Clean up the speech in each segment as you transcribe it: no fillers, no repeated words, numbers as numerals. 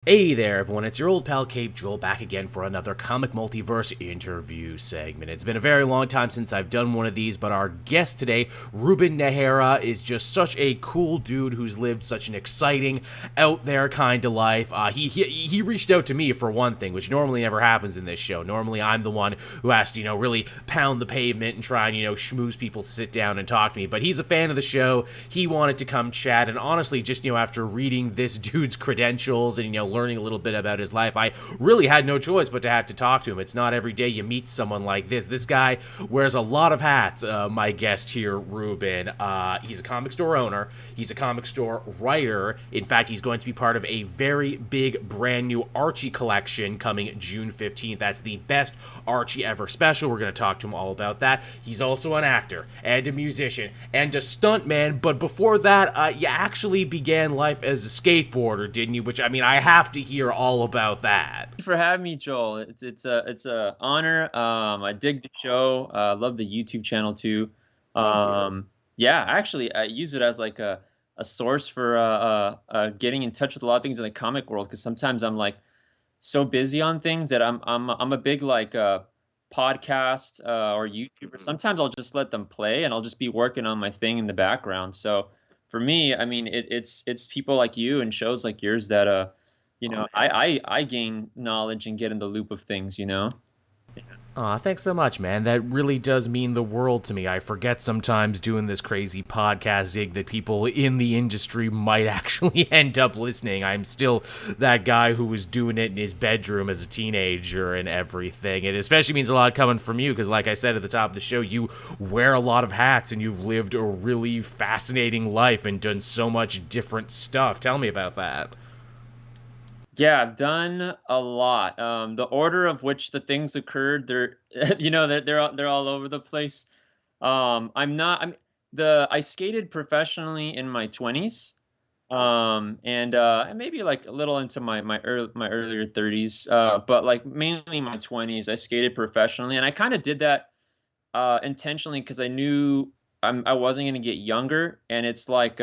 Hey there, everyone. It's your old pal Cape Joel back again for another Comic Multiverse interview segment. It's been a very long time since I've done one of these, but our guest today, Ruben Najera, is just such a cool dude who's lived such an exciting, out there kind of life. He reached out to me for one thing, which normally never happens in this show. Normally, I'm the one who has to, really pound the pavement and try and, schmooze people to sit down and talk to me. But he's a fan of the show. He wanted to come chat, and honestly, just, after reading this dude's credentials and, learning a little bit about his life, I really had no choice but to have to talk to him. It's not every day you meet someone like this. This guy wears a lot of hats, my guest here, Ruben. He's a comic store owner. He's a comic store writer. In fact, he's going to be part of a very big, brand new Archie collection coming June 15th. That's the best Archie ever special. We're going to talk to him all about that. He's also an actor and a musician and a stuntman. But before that, you actually began life as a skateboarder, didn't you? Which, I have to hear all about that. Thank you for having me, Joel. It's a honor. I dig the show. Love the YouTube channel too. Yeah, actually, I use it as like a source for getting in touch with a lot of things in the comic world, because sometimes I'm like so busy on things that I'm a big like podcast or YouTuber. Sometimes I'll just let them play and I'll just be working on my thing in the background. So for me, I mean, it's people like you and shows like yours that I gain knowledge and get in the loop of things. Aw, thanks so much, man. That really does mean the world to me. I forget sometimes doing this crazy podcast gig that people in the industry might actually end up listening. I'm still that guy who was doing it in his bedroom as a teenager and everything. It especially means a lot coming from you because, like I said at the top of the show, you wear a lot of hats and you've lived a really fascinating life and done so much different stuff. Tell me about that. Yeah, I've done a lot. The order of which the things occurred, they're they're all over the place. I'm not. I skated professionally in my 20s, and maybe like a little into my earlier 30s. But like mainly my 20s, I skated professionally, and I kind of did that intentionally because I knew I wasn't going to get younger, and it's like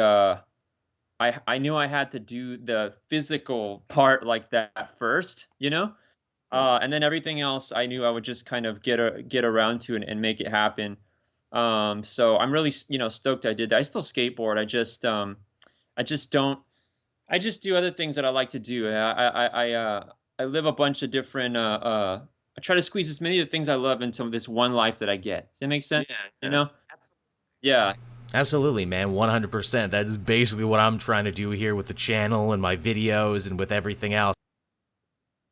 I knew I had to do the physical part like that first. And then everything else I knew I would just kind of get around to and make it happen. So I'm really stoked I did that. I still skateboard. I just don't. I just do other things that I like to do. I live a bunch of different. I try to squeeze as many of the things I love into this one life that I get. Does that make sense? Yeah, You yeah. know? Yeah. Absolutely, man. 100%. That's basically what I'm trying to do here with the channel and my videos and with everything else.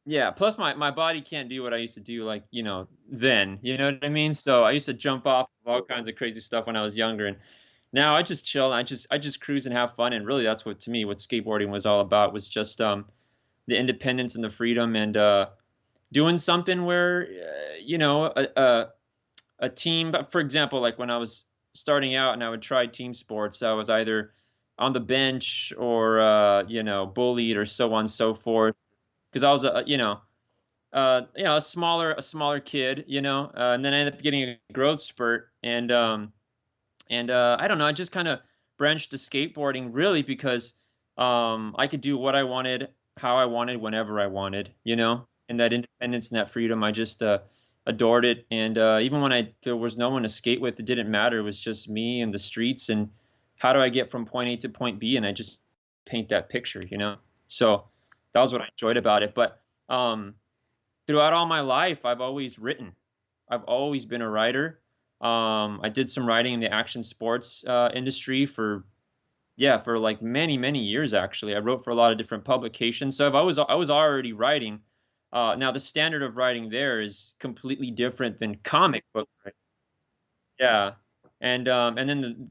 Yeah, plus my body can't do what I used to do like, then, you know what I mean? So I used to jump off of all kinds of crazy stuff when I was younger, and now I just chill, and I just cruise and have fun, and really that's what to me what skateboarding was all about, was just the independence and the freedom, and doing something where a team, but for example, like when I was starting out and I would try team sports, I was either on the bench or bullied or so on and so forth, because I was a smaller kid, and then I ended up getting a growth spurt, and I don't know, I just kind of branched to skateboarding really because I could do what I wanted, how I wanted, whenever I wanted, and that independence and that freedom, I just adored it. And even when there was no one to skate with, it didn't matter. It was just me and the streets, and how do I get from point A to point B, and I just paint that picture. So that was what I enjoyed about it. But throughout all my life, I've always written. I've always been a writer. I did some writing in the action sports industry for like many many years. Actually, I wrote for a lot of different publications, so I was already writing. Now the standard of writing there is completely different than comic book writing. Yeah, and then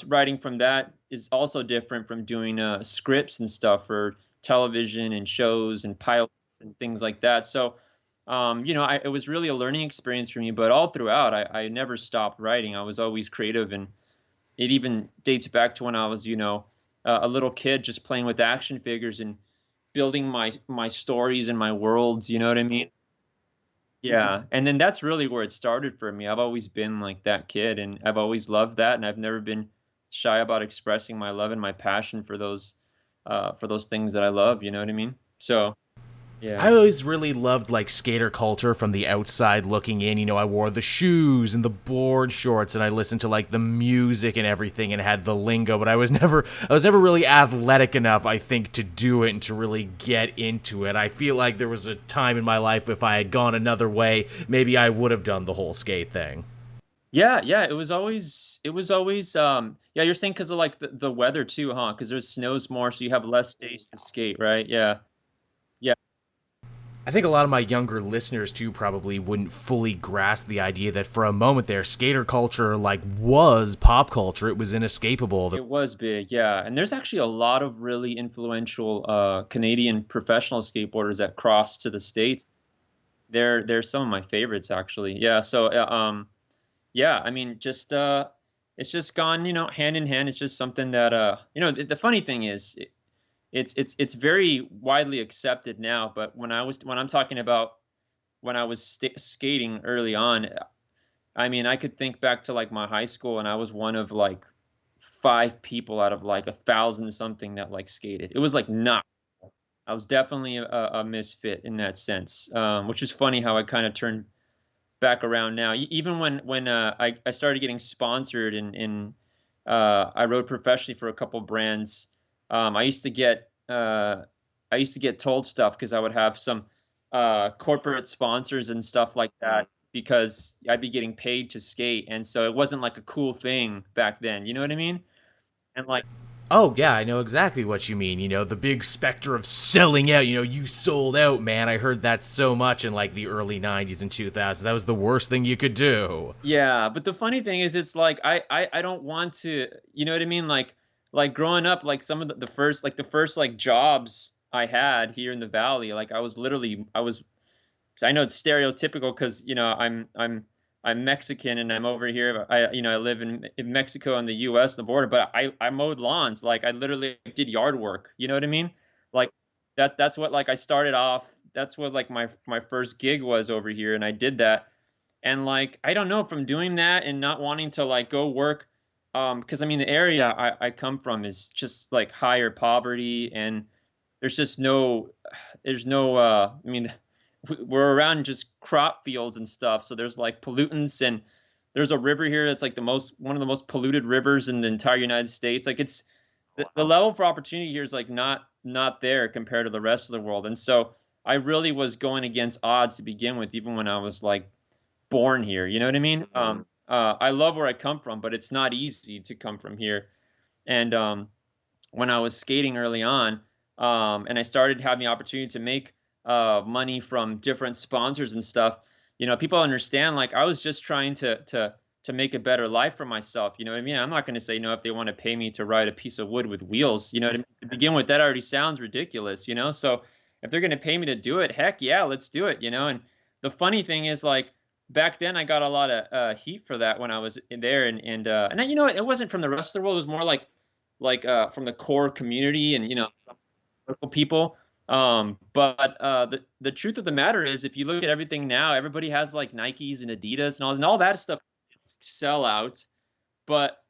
writing from that is also different from doing scripts and stuff for television and shows and pilots and things like that. So it was really a learning experience for me. But all throughout, I never stopped writing. I was always creative, and it even dates back to when I was a little kid just playing with action figures and building my stories and my worlds. You know what I mean? Yeah, and then that's really where it started for me. I've always been like that kid, and I've always loved that, and I've never been shy about expressing my love and my passion for those things that I love. You know what I mean? So Yeah. I always really loved like skater culture from the outside looking in. I wore the shoes and the board shorts and I listened to like the music and everything and had the lingo, but I was never really athletic enough, I think, to do it and to really get into it. I feel like there was a time in my life if I had gone another way, maybe I would have done the whole skate thing. Yeah, yeah, it was always yeah, you're saying because of like the weather too, huh? Because there's snows more, so you have less days to skate, right? Yeah. Yeah. I think a lot of my younger listeners too probably wouldn't fully grasp the idea that for a moment there, skater culture like was pop culture. It was inescapable. It was big, yeah. And there's actually a lot of really influential Canadian professional skateboarders that crossed to the States. They're some of my favorites actually. Yeah, so yeah, I mean just it's just gone, hand in hand. It's just something that the funny thing is it's very widely accepted now, but when I'm talking about when I was skating early on, I mean, I could think back to like my high school, and I was one of like 5 people out of like 1,000 something that like skated. It was like not. I was definitely a misfit in that sense, which is funny how I kind of turned back around now. Even when I started getting sponsored and I rode professionally for a couple brands. I used to get told stuff because I would have some corporate sponsors and stuff like that because I'd be getting paid to skate, and so it wasn't like a cool thing back then. You know what I mean? And like, Oh, yeah, I know exactly what you mean. The big specter of selling out. You sold out, man. I heard that so much in like the early 90s and 2000s. That was the worst thing you could do. yeah, but the funny thing is, it's like I don't want to. You know what I mean? Like growing up, like some of the first like jobs I had here in the valley, like I was 'cause I know it's stereotypical because I'm Mexican and I'm over here. I live in Mexico and the U.S. the border, but I mowed lawns. Like I literally did yard work. You know what I mean? Like that's what like I started off. That's what like my first gig was over here, and I did that. And like I don't know, from doing that and not wanting to like go work, because I mean the area I come from is just like higher poverty, and there's just no there's no I mean we're around just crop fields and stuff, so there's like pollutants, and there's a river here that's like one of the most polluted rivers in the entire United States. Like it's the level for opportunity here is like not there compared to the rest of the world. And so I really was going against odds to begin with, even when I was like born here. You know what I mean? I love where I come from, but it's not easy to come from here. And when I was skating early on, and I started having the opportunity to make money from different sponsors and stuff, people understand like I was just trying to make a better life for myself. You know what I mean? I'm not going to say no if they want to pay me to ride a piece of wood with wheels. You know what I mean? To begin with, that already sounds ridiculous. So if they're going to pay me to do it, heck yeah, let's do it. And the funny thing is like back then I got a lot of heat for that when I was in there, and then, it wasn't from the rest of the world. It was more like from the core community and local people. But the truth of the matter is, if you look at everything now, everybody has like Nikes and Adidas and all that stuff is sell out. But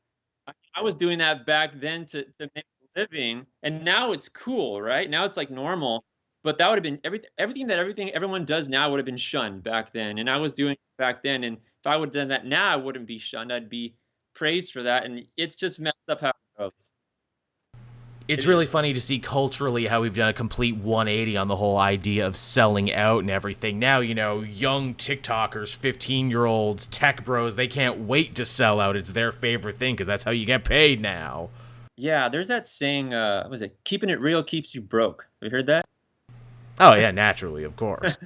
I was doing that back then to make a living, and now it's cool, right? Now it's like normal. But that would have been everything everyone does now would have been shunned back then, and I was doing it back then. And if I would have done that now, I wouldn't be shunned. I'd be praised for that, and it's just messed up how it goes. It's It is. really funny to see culturally how we've done a complete 180 on the whole idea of selling out and everything. Now, young TikTokers, 15-year-olds, tech bros, they can't wait to sell out. It's their favorite thing because that's how you get paid now. Yeah, there's that saying, what was it? Keeping it real keeps you broke. Have you heard that? Oh, yeah, naturally, of course.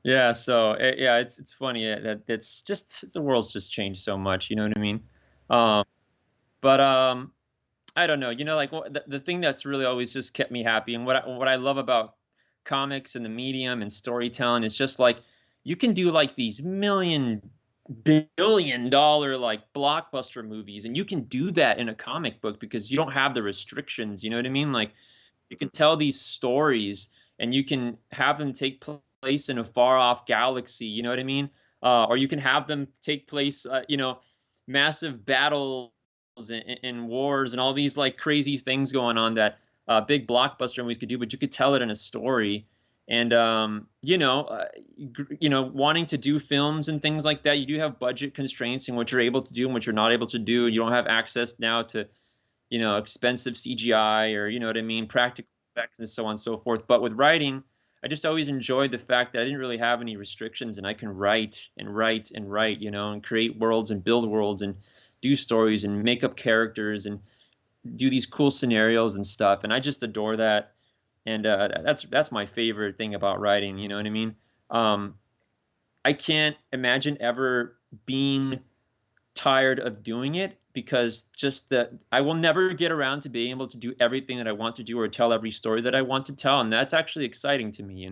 Yeah, so yeah, it's funny that it's just the world's just changed so much, you know what I mean? Um, but I don't know, like the thing that's really always just kept me happy, and what I love about comics and the medium and storytelling is just like you can do like these $1 billion like blockbuster movies, and you can do that in a comic book because you don't have the restrictions, you know what I mean? Like you can tell these stories and you can have them take place in a far off galaxy, you know what I mean? Or you can have them take place, massive battles and wars and all these like crazy things going on that big blockbuster movies could do, but you could tell it in a story. And wanting to do films and things like that, you do have budget constraints in what you're able to do and what you're not able to do. You don't have access now to expensive CGI, or what I mean, practical effects and so on and so forth. But with writing, I just always enjoyed the fact that I didn't really have any restrictions, and I can write and write and write, and create worlds and build worlds and do stories and make up characters and do these cool scenarios and stuff. And I just adore that. And that's my favorite thing about writing. You know what I mean? Um, I can't imagine ever being tired of doing it, because just that I will never get around to being able to do everything that I want to do or tell every story that I want to tell, and that's actually exciting to me.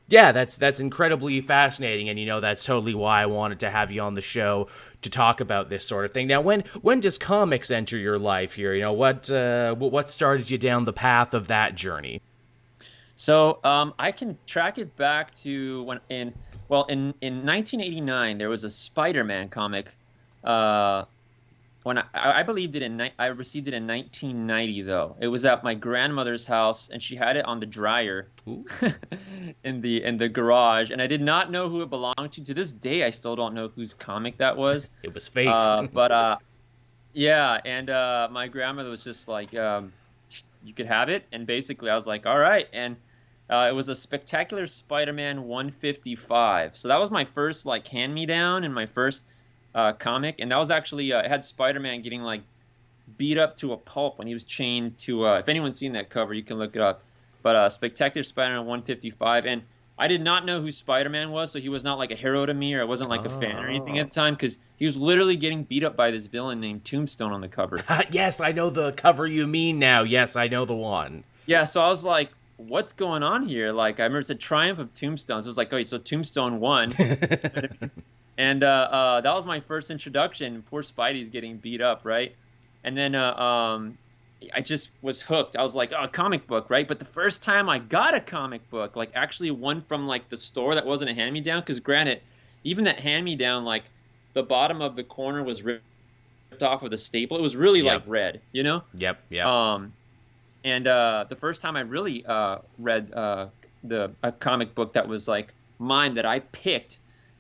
Yeah, that's incredibly fascinating, and that's totally why I wanted to have you on the show to talk about this sort of thing. Now, when does comics enter your life here? What started you down the path of that journey? So I can track it back to in 1989 there was a Spider-Man comic. Uh, when I believed it I received it in 1990 though. It was at my grandmother's house, and she had it on the dryer in the garage, and I did not know who it belonged to. To this day, I still don't know whose comic that was. It was fate. But yeah, and my grandmother was just like, "You could have it," and basically I was like, "All right," and it was a Spectacular Spider-Man 155. So that was my first like hand-me-down and my first comic, and that was actually it had Spider-Man getting like beat up to a pulp when he was chained to. If anyone's seen that cover, you can look it up. But Spectacular Spider-Man 155, and I did not know who Spider-Man was, so he was not like a hero to me, or I wasn't like a fan or anything at the time, because he was literally getting beat up by this villain named Tombstone on the cover. Yes, I know the cover you mean now. Yes, I know the one. Yeah, so I was like, what's going on here? Like, I remember it said Triumph of Tombstone. So it was like, oh, so Tombstone won. And that was my first introduction. Poor Spidey's getting beat up, right? And then I just was hooked. I was like, oh, a comic book, right? But the first time I got a comic book, like actually one from like the store that wasn't a hand-me-down, because granted, even that hand-me-down, like the bottom of the corner was ripped off with a staple. It was really like red, Yep. And the first time I really read a comic book that was like mine, that I picked,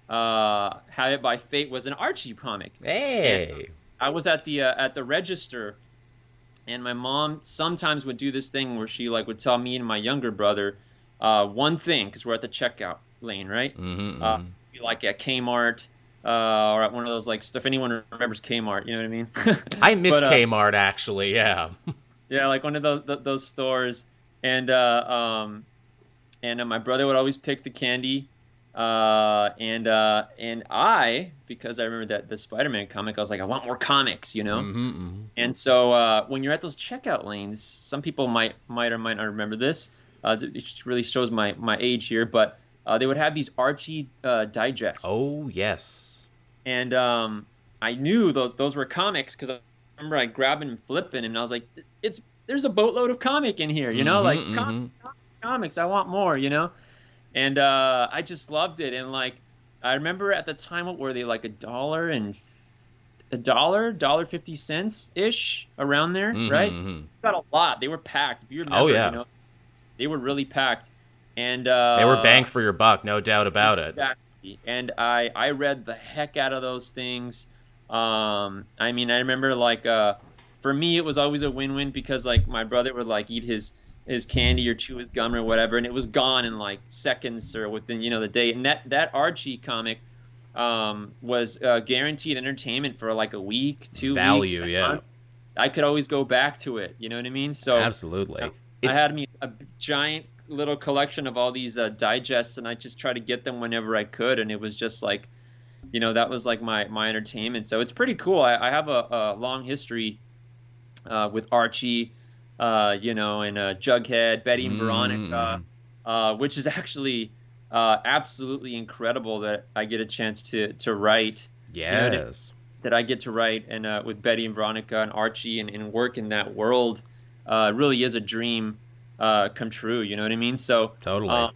Have It by Fate, was an Archie comic. Hey. And I was at the register, and my mom sometimes would do this thing where she like would tell me and my younger brother one thing, because we're at the checkout lane, right? Like at Kmart, or at one of those like stuff. Anyone remembers Kmart? You know what I mean? I miss Kmart actually. Yeah. Yeah, like one of those stores, and my brother would always pick the candy, and I, because I remember that the Spider-Man comic, I was like, I want more comics, And so when you're at those checkout lanes, some people might or might not remember this. It really shows my age here, but they would have these Archie digests. Oh yes. And I knew those were comics, because I remember I grabbing and flipping, and I was like, there's a boatload of comic in here, comics, I want more, and I just loved it. And like, I remember at the time, what were they, like $1.50 ish, around there, right? Got a lot. They were packed. If you remember, they were really packed, and they were bang for your buck, no doubt about it. Exactly. And I read the heck out of those things. I mean, I remember like for me it was always a win-win, because like my brother would like eat his candy or chew his gum or whatever, and it was gone in like seconds or within the day. And that Archie comic was guaranteed entertainment for like a week, 2 weeks. Yeah. I could always go back to it. You know what I mean? So absolutely. I had a giant little collection of all these digests, and I just try to get them whenever I could, and it was just like, that was like my entertainment. So it's pretty cool. I have a long history with Archie, and Jughead, Betty and Veronica, which is actually absolutely incredible that I get a chance to write. Yes. That I get to write, and with Betty and Veronica and Archie, and work in that world really is a dream come true. You know what I mean? So totally.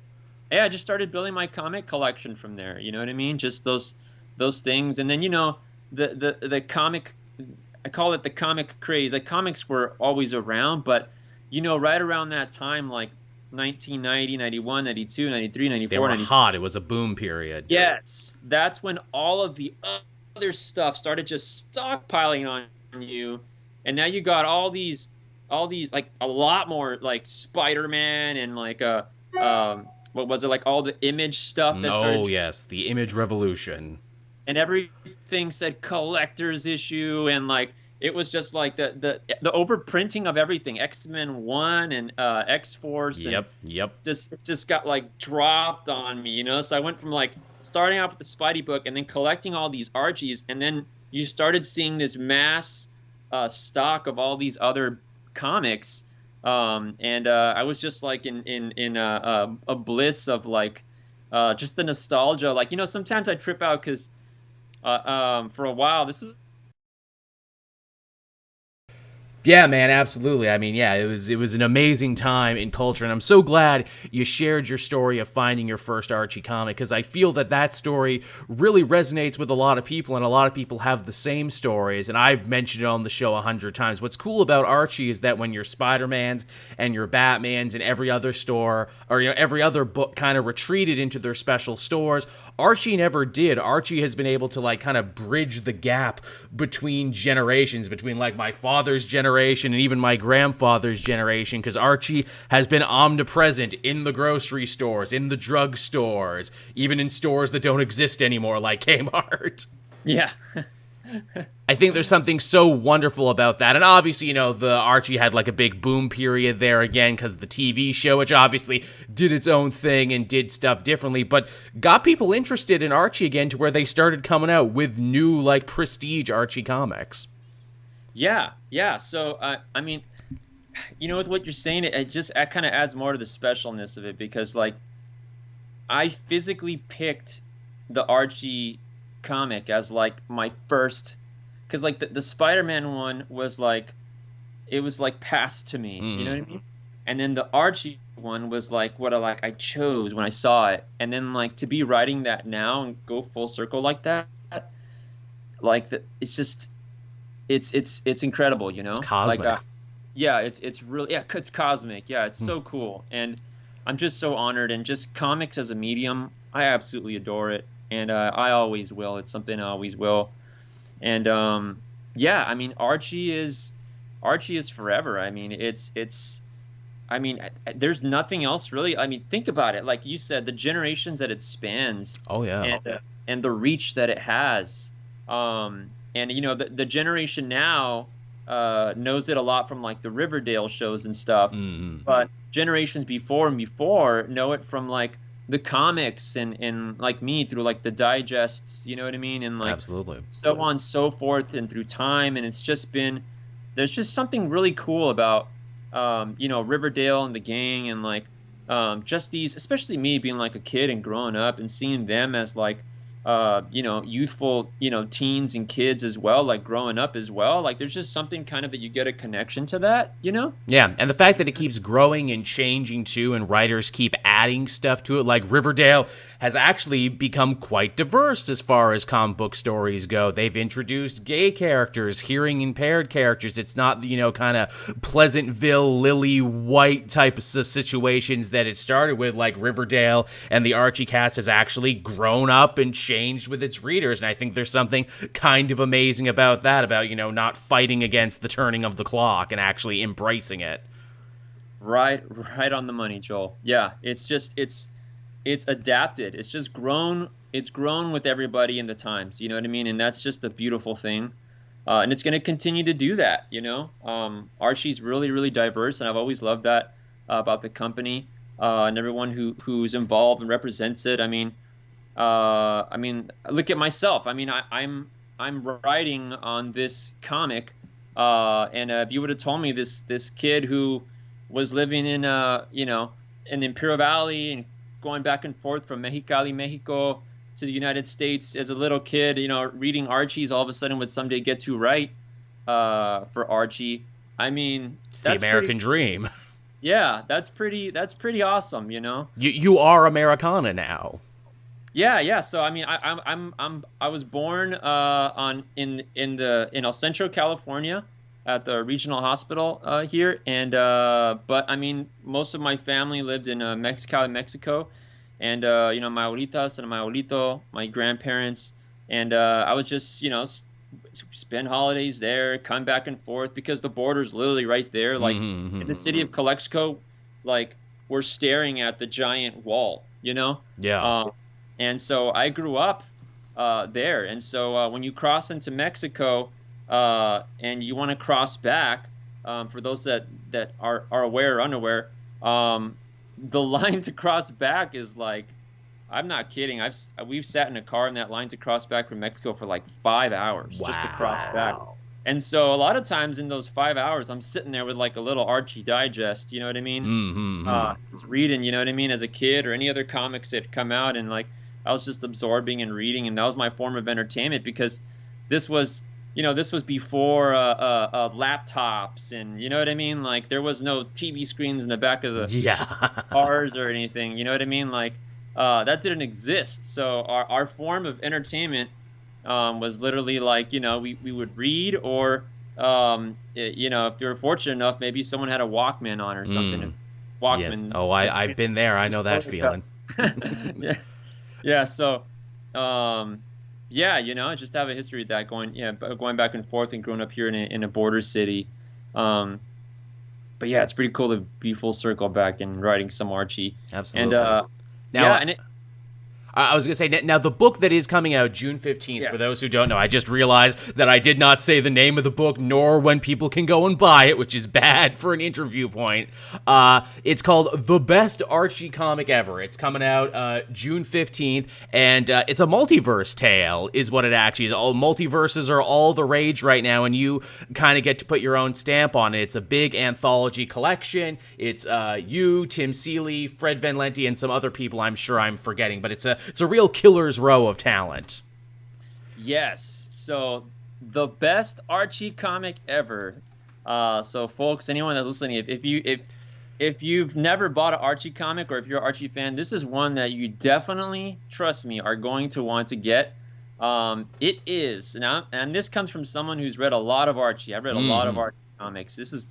Yeah, I just started building my comic collection from there. You know what I mean? Just those things. And then the comic, I call it the comic craze. Like, comics were always around, but right around that time, like 1990, 91, 92, 93, They 94, were 95. hot. It was a boom period. Yes, that's when all of the other stuff started just stockpiling on you, and now you got all these like a lot more like Spider-Man and like what was it, like all the Image stuff that Oh started, yes, the Image Revolution. and everything said collector's issue, and like it was just like the overprinting of everything, X-Men 1 and X-Force, and Yep. just got like dropped on me, you know? So I went from like starting off with the Spidey book and then collecting all these Archies, and then you started seeing this mass stock of all these other comics. And I was just like in a bliss of like just the nostalgia. Like, you know, sometimes I trip out because for a while, this is Yeah, man, absolutely. I mean, yeah, it was an amazing time in culture, and I'm so glad you shared your story of finding your first Archie comic, because I feel that that story really resonates with a lot of people, and a lot of people have the same stories, and I've mentioned it on the show 100 times. What's cool about Archie is that when your Spider-Mans and your Batmans and every other store, or you know, every other book kind of retreated into their special stores, Archie never did. Archie has been able to like kind of bridge the gap between generations, between like my father's generation and even my grandfather's generation, because Archie has been omnipresent in the grocery stores, in the drug stores, even in stores that don't exist anymore like Kmart. yeah. I think there's something so wonderful about that. And obviously, you know, the Archie had like a big boom period there again because of the TV show, which obviously did its own thing and did stuff differently, but got people interested in Archie again to where they started coming out with new, like, prestige Archie comics. Yeah. So, I mean, you know, with what you're saying, it kind of adds more to the specialness of it because, like, I physically picked the Archie comic as like my first, because like the Spider-Man one was like it was like passed to me, you know what I mean? And then the Archie one was like what I chose when I saw it, and then like to be writing that now and go full circle like that, like it's just it's incredible, you It's know? Like cosmic. yeah, it's really, yeah, it's cosmic. Yeah, it's so cool, and I'm just so honored. And just comics as a medium, I absolutely adore it, and I always will. It's something I always will. And yeah, I mean, Archie is forever. I mean, I mean, there's nothing else really. I mean, think about it. Like you said, the generations that it spans, Oh, yeah. and the reach that it has. And you know, the generation now knows it a lot from like the Riverdale shows and stuff, but generations before know it from like the comics and like me through like the digests, you know what I mean, and like Absolutely. so on and so forth, and through time. And it's just been, there's just something really cool about you know, Riverdale and the gang, and like just these, especially me being like a kid and growing up and seeing them as like you know, youthful, you know, teens and kids as well, like growing up as well. Like there's just something kind of that you get a connection to that, you know? Yeah, and the fact that it keeps growing and changing too, and writers keep adding stuff to it, like Riverdale has actually become quite diverse as far as comic book stories go. They've introduced gay characters, hearing impaired characters. It's not, you know, kind of Pleasantville, Lily White type of situations that it started with. Like Riverdale and the Archie cast has actually grown up and changed with its readers, and I think there's something kind of amazing about that, about, you know, not fighting against the turning of the clock and actually embracing it. Right on the money, Joel. Yeah, it's just it's adapted. It's just grown. It's grown with everybody in the times. You know what I mean? And that's just a beautiful thing. And it's going to continue to do that. You know, Archie's really diverse, and I've always loved that about the company and everyone who's involved and represents it. I mean, look at myself. I mean, I'm writing on this comic, and if you would have told me this kid who was living in you know, in Imperial Valley and going back and forth from Mexicali, Mexico to the United States as a little kid, you know, reading Archie's all of a sudden would someday get to write for Archie. I mean, It's the American dream. yeah, that's pretty awesome, you know. You are Americana now. Yeah. So I mean, I was born in El Centro, California, at the regional hospital here, and but I mean, most of my family lived in Mexico, and my abuelitas and my abuelito, my grandparents, and I was just spend holidays there, come back and forth because the border's literally right there. Like in the city of Calexico, like we're staring at the giant wall, Yeah. And so I grew up there, and so when you cross into Mexico and you want to cross back, for those that are aware or unaware, the line to cross back is like, I'm not kidding. We've sat in a car in that line to cross back from Mexico for like 5 hours just to cross back. And so a lot of times in those 5 hours, I'm sitting there with like a little Archie Digest, you know what I mean? Just reading, you know what I mean, as a kid, or any other comics that come out, and like I was just absorbing and reading, and that was my form of entertainment, because this was before laptops, and you know what I mean? Like there was no TV screens in the back of the cars or anything, you know what I mean? Like that didn't exist. So our form of entertainment was literally like, we would read, or if you were fortunate enough, maybe someone had a Walkman on or something. Walkman. Yes. Oh, I've been there. I know that feeling. Yeah. So, just have a history of that, going back and forth and growing up here in a border city. But yeah, it's pretty cool to be full circle back and writing some Archie. Absolutely. And now, I was going to say, now the book that is coming out June 15th, for those who don't know, I just realized that I did not say the name of the book, nor when people can go and buy it, which is bad for an interview point. It's called The Best Archie Comic Ever. It's coming out June 15th, and it's a multiverse tale, is what it actually is. All multiverses are all the rage right now, and you kind of get to put your own stamp on it. It's a big anthology collection. It's you, Tim Seeley, Fred Van Lente, and some other people I'm sure I'm forgetting, but it's a real killer's row of talent. Yes. So the best Archie comic ever. So folks, anyone that's listening, if you've never bought an Archie comic, or if you're an Archie fan, this is one that you definitely, trust me, are going to want to get. It is now, and this comes from someone who's read a lot of Archie. I've read a lot of Archie comics. This is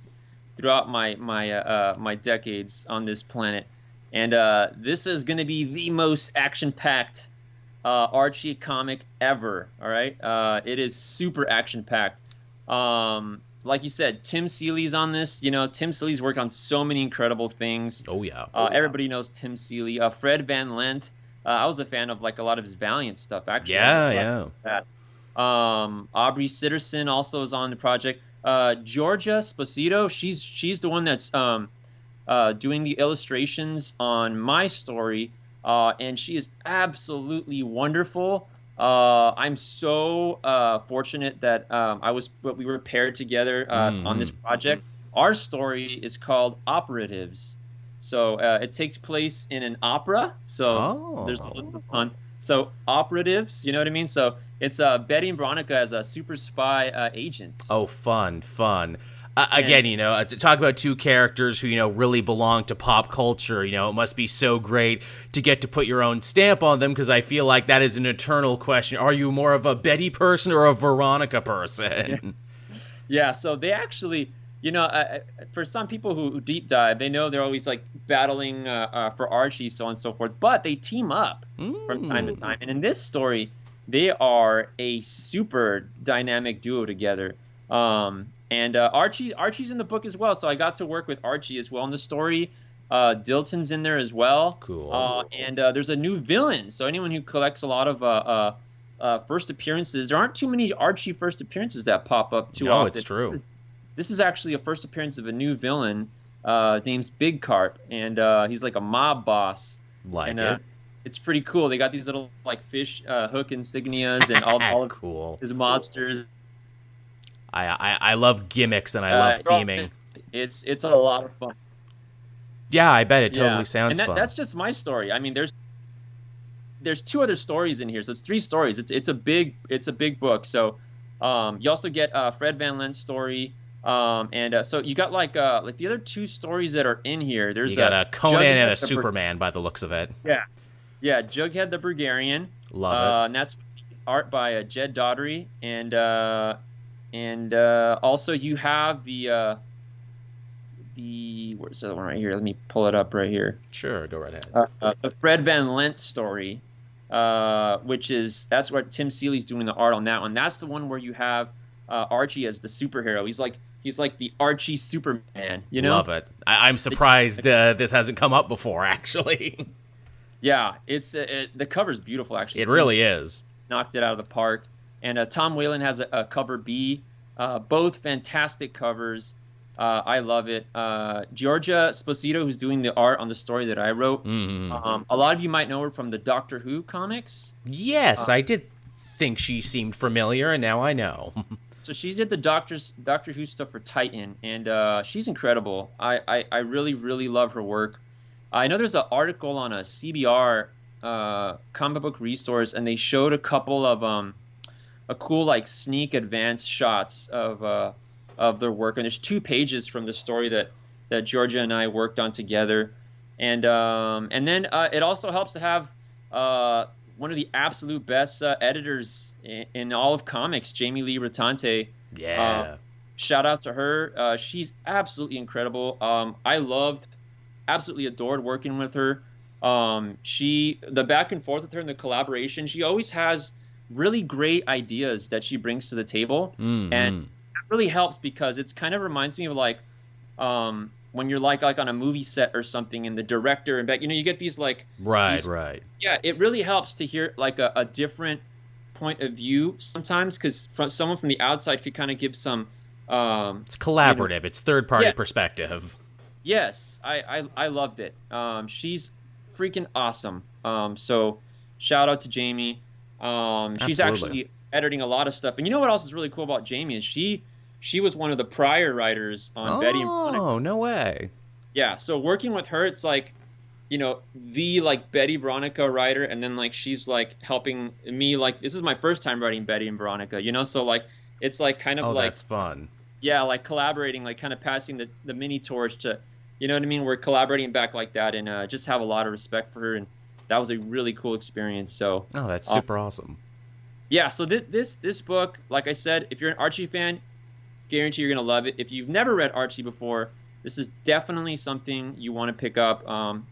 throughout my decades on this planet. And this is going to be the most action-packed Archie comic ever, all right? It is super action-packed. Like you said, Tim Seeley's on this. Tim Seeley's worked on so many incredible things. Oh, yeah. Everybody knows Tim Seeley. Fred Van Lente. I was a fan of like a lot of his Valiant stuff, actually. Yeah. Aubrey Sitterson also is on the project. Georgia Sposito, she's the one that's doing the illustrations on my story, and she is absolutely wonderful. I'm so fortunate that we were paired together on this project. Our story is called Operatives, so it takes place in an opera. So there's a little bit of fun. So Operatives, you know what I mean? So it's Betty and Veronica as a super spy agents. Oh, fun. Again, to talk about two characters who, really belong to pop culture, it must be so great to get to put your own stamp on them, because I feel like that is an eternal question. Are you more of a Betty person or a Veronica person? Yeah, so they actually, for some people who deep dive, they know they're always like battling for Archie, so on and so forth, but they team up from time to time. And in this story, they are a super dynamic duo together. And Archie's in the book as well, so I got to work with Archie as well in the story. Dilton's in there as well. Cool. And there's a new villain, so anyone who collects a lot of first appearances, there aren't too many Archie first appearances that pop up too often. No, it's true. This is actually a first appearance of a new villain named Big Carp, and he's like a mob boss. It's pretty cool. They got these little like fish hook insignias and all of cool. his mobsters. I love gimmicks, and I love theming. It's a lot of fun. Yeah, I bet it totally sounds fun. That's just my story. I mean, there's two other stories in here, so it's 3 stories. It's a big book. So you also get Fred Van Lente's story, and so you got like the other 2 stories that are in here. There's you got a Conan and a Superman by the looks of it. Yeah, Jughead the Bulgarian. Love it. And that's art by Jed Daugherty, and And also you have the where's the other one right here? Let me pull it up right here. Sure, go right ahead. The Fred Van Lent story, that's what Tim Seeley's doing the art on that one. That's the one where you have Archie as the superhero. He's like the Archie Superman, you know? Love it. I'm surprised this hasn't come up before, actually. Yeah, the cover's beautiful, actually. It really is. Knocked it out of the park. And Tom Whalen has a cover B. Both fantastic covers. I love it. Georgia Sposito, who's doing the art on the story that I wrote. Mm-hmm. A lot of you might know her from the Doctor Who comics. Yes, I did think she seemed familiar, and now I know. So she did the Doctor Who stuff for Titan, and she's incredible. I really, really love her work. I know there's an article on a CBR comic book resource, and they showed a couple of a cool like sneak advance shots of their work, and there's 2 pages from the story that Georgia and I worked on together, and then it also helps to have one of the absolute best editors in all of comics, Jamie Lee Rotante. Yeah. Shout out to her. She's absolutely incredible. I absolutely adored working with her. The back and forth with her and the collaboration, she always has really great ideas that she brings to the table. Mm-hmm. And that really helps because it's kind of reminds me of like when you're like on a movie set or something, and the director and back, you get these like right. Yeah, it really helps to hear like a different point of view sometimes, because someone from the outside could kind of give some it's collaborative, it's third-party perspective. Yes, I loved it. She's freaking awesome. So shout out to Jamie. She's actually editing a lot of stuff. And you know what else is really cool about Jamie is she was one of the prior writers on Betty and Veronica. Oh, no way. Yeah, so working with her, it's like, the like Betty Veronica writer, and then like she's like helping me, like this is my first time writing Betty and Veronica, so like it's like kind of like that's fun. Yeah, like collaborating, like kind of passing the mini torch to, you know what I mean? We're collaborating back like that, and just have a lot of respect for her, and that was a really cool experience. So that's super awesome. Yeah, so this book, like I said, if you're an Archie fan, guarantee you're gonna love it. If you've never read Archie before, this is definitely something you want to pick up.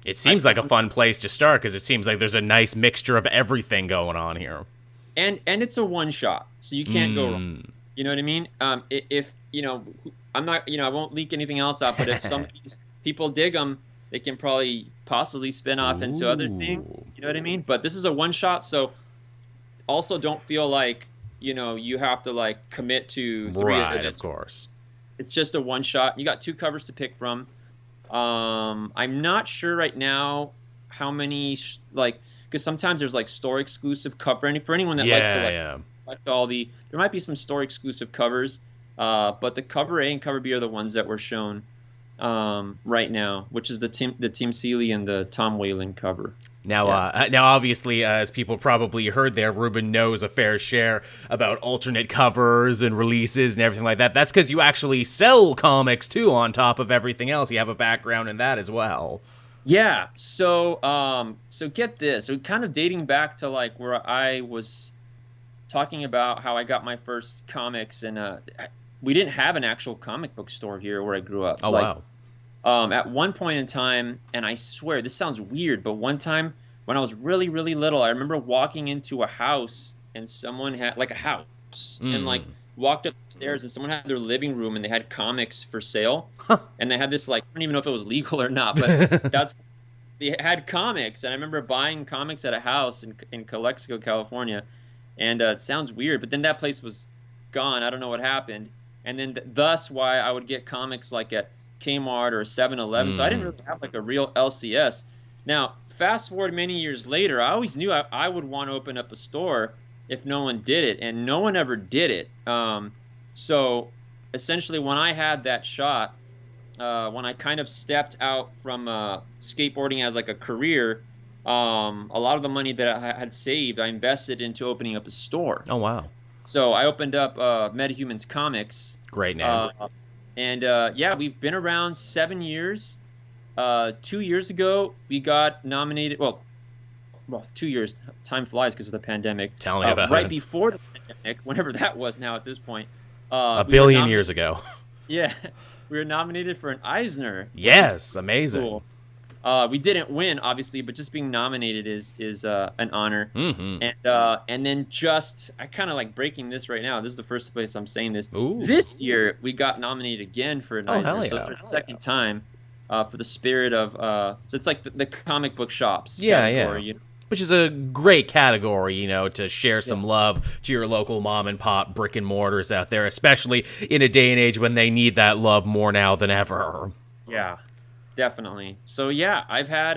It seems like a fun place to start because it seems like there's a nice mixture of everything going on here. And it's a one shot, so you can't go wrong. You know what I mean? If I'm not, I won't leak anything else out, but if some people dig them, they can probably possibly spin off into other things. You know what I mean? But this is a one shot, so also don't feel like you have to like commit to 3 right, of course. It's just a one shot. You got 2 covers to pick from. I'm not sure right now how many because sometimes there's like store exclusive cover, and for anyone that likes to collect all there might be some store exclusive covers, but the cover A and cover B are the ones that were shown right now, which is the Tim Seeley and the Tom Whalen cover. Now, obviously, as people probably heard there, Ruben knows a fair share about alternate covers and releases and everything like that. That's because you actually sell comics, too, on top of everything else. You have a background in that as well. Yeah, so get this. So kind of dating back to, like, where I was talking about how I got my first comics, and we didn't have an actual comic book store here where I grew up. Oh, wow. At one point in time, and I swear this sounds weird, but one time when I was really, really little, I remember walking into a house and someone had like a house and like walked upstairs and someone had their living room and they had comics for sale. And they had this like, I don't even know if it was legal or not, but they had comics. And I remember buying comics at a house in Calexico, California. And it sounds weird, but then that place was gone. I don't know what happened. And then thus why I would get comics like at Kmart or 7-Eleven. So I didn't really have like a real LCS. Now, fast forward many years later, I always knew I would want to open up a store if no one did it, and no one ever did it. So essentially when I had that shot, when I kind of stepped out from skateboarding as like a career, a lot of the money that I had saved, I invested into opening up a store. Oh, wow. So I opened up MetaHumans Comics. Great name. And we've been around 7 years. 2 years ago, we got nominated. Well, 2 years. Time flies because of the pandemic. Tell me about right it. Before the pandemic, whenever that was now at this point, A We were billion years ago. Yeah, we were nominated for an Eisner. Yes, amazing. Cool. We didn't win, obviously, but just being nominated is an honor. Mm-hmm. And then just I kind of like breaking this right now. This is the first place I'm saying this. Ooh. This year we got nominated again for an Oh, Eisner, hell so it's yeah. our second time for the spirit of. So it's like the comic book shops Yeah, category. yeah. Which is a great category, you know, to share some Yeah. love to your local mom and pop brick and mortars out there, especially in a day and age when they need that love more now than ever. Yeah, definitely. So yeah, I've had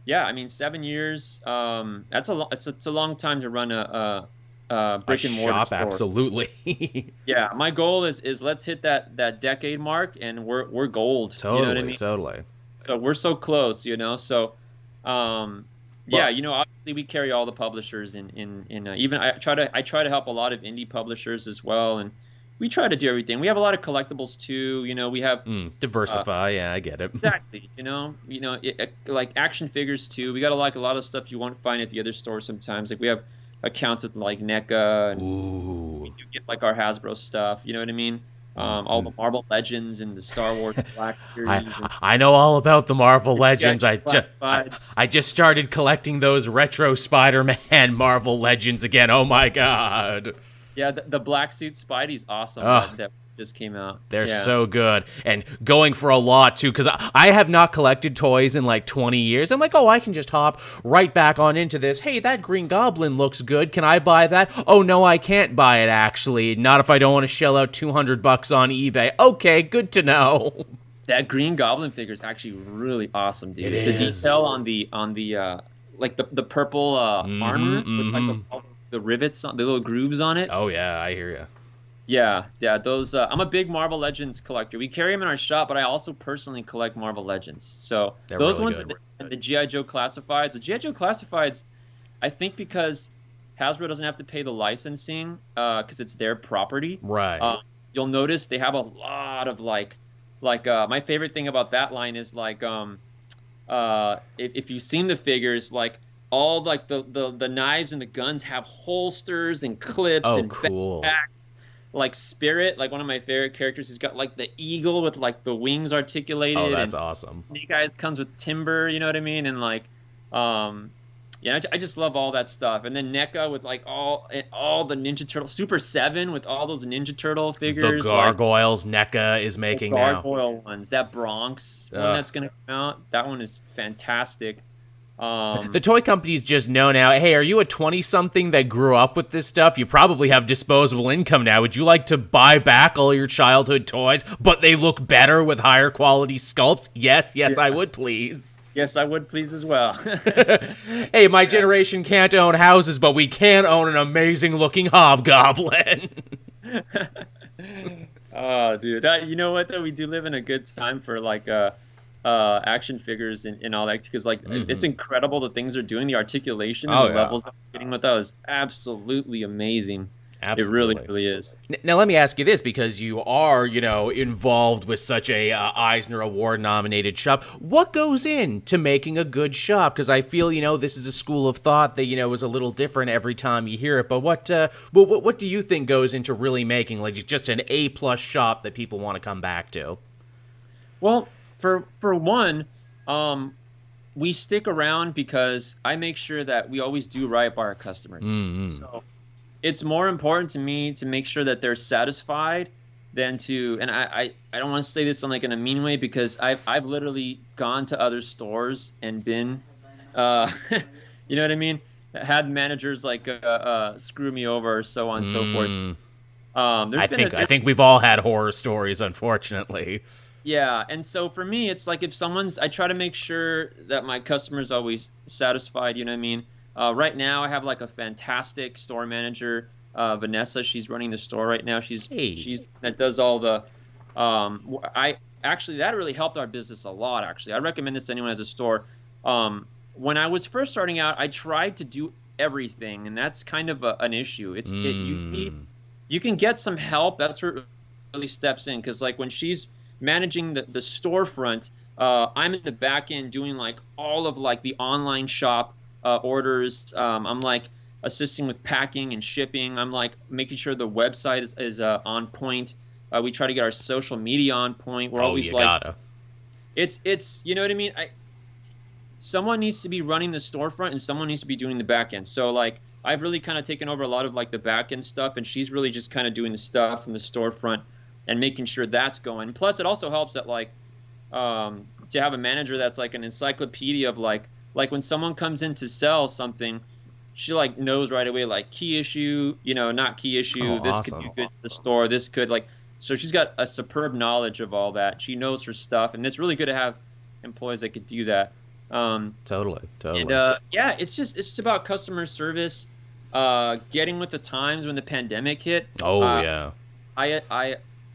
yeah, I mean 7 years. That's it's a long time to run a brick and mortar shop, store. absolutely. Yeah, my goal is let's hit that decade mark and we're gold. Totally, You know what I mean? totally. So we're so close, you know. So yeah, you know, obviously we carry all the publishers in even I try to help a lot of indie publishers as well, and we try to do everything. We have a lot of collectibles too. You know, we have Diversify, yeah, I get it. exactly. Like action figures too. We got a lot of stuff you won't find at the other store sometimes. Like we have accounts with like NECA, and Ooh. we do get like our Hasbro stuff. You know what I mean? All the Marvel Legends and the Star Wars Black series. I know all about the Marvel Legends. Classifieds. I just started collecting those retro Spider-Man Marvel Legends again. Oh my god. Yeah, the black suit Spidey's awesome. Ugh. That just came out. They're Yeah. so good. And going for a lot, too, because I have not collected toys in like 20 years. I'm like, oh, I can just hop right back on into this. Hey, that Green Goblin looks good. Can I buy that? Oh, no, I can't buy it, actually. Not if I don't want to shell out $200 on eBay. Okay, good to know. That Green Goblin figure is actually really awesome, dude. It The is. detail on the like the purple armor with like the rivets, the little grooves on it. Oh, yeah, I hear you. Yeah, those. I'm a big Marvel Legends collector. We carry them in our shop, but I also personally collect Marvel Legends. So They're those really ones, good. the GI Joe Classifieds. The GI Joe Classifieds, I think because Hasbro doesn't have to pay the licensing because it's their property. Right. You'll notice they have a lot of like my favorite thing about that line is like if you've seen the figures, like all like the knives and the guns have holsters and clips and cool. backpacks. Like Spirit, like one of my favorite characters, he's got like the eagle with like the wings articulated. Oh, that's and awesome. Snake Eyes comes with timber, you know what I mean? And like, yeah, I just love all that stuff. And then NECA with like all the Ninja Turtle, Super 7 with all those Ninja Turtle figures. The gargoyles NECA is making now. Gargoyle ones, that Bronx one that's gonna come out, that one is fantastic. The toy companies just know now, hey, are you a 20-something that grew up with this stuff? You probably have disposable income now. Would you like to buy back all your childhood toys, but they look better with higher quality sculpts? Yes, yeah. I would, please. Yes, I would, please, as well. Hey, my generation can't own houses, but we can own an amazing-looking hobgoblin. Oh, dude. You know what, though? We do live in a good time for, like, action figures and all that, because like it's incredible the things they're doing, the articulation and the levels that they're getting with that is absolutely amazing. Absolutely. It really is. Now let me ask you this, because you are, you know, involved with such a Eisner Award nominated shop. What goes into making a good shop? Because I feel, you know, this is a school of thought that, you know, is a little different every time you hear it. But what do you think goes into really making like just an A+ shop that people want to come back to? Well, For one, we stick around because I make sure that we always do right by our customers. So it's more important to me to make sure that they're satisfied than to. And I don't want to say this in like in a mean way, because I've literally gone to other stores and been, you know what I mean, had managers like screw me over, so on and so forth. I think we've all had horror stories, unfortunately. Yeah, and so for me, it's like if I try to make sure that my customer's always satisfied, you know what I mean? Right now, I have like a fantastic store manager, Vanessa. She's running the store right now. She's that does all the, that really helped our business a lot, actually. I recommend this to anyone who has a store. When I was first starting out, I tried to do everything, and that's kind of an issue. You can get some help. That's where it really steps in, because like when she's managing the storefront, I'm in the back end doing like all of like the online shop orders. I'm like assisting with packing and shipping. I'm like making sure the website is on point. We try to get our social media on point. We're Oh, always you like, gotta. it's you know what I mean. Someone needs to be running the storefront and someone needs to be doing the back end. So like I've really kind of taken over a lot of like the back end stuff, and she's really just kind of doing the stuff from the storefront and making sure that's going. Plus, it also helps that like to have a manager that's like an encyclopedia of like when someone comes in to sell something, she like knows right away like key issue, not key issue. Oh, This could be good for the store. This could like, so she's got a superb knowledge of all that. She knows her stuff, and it's really good to have employees that could do that. Totally. And yeah, it's just about customer service, getting with the times. When the pandemic hit, Oh, yeah.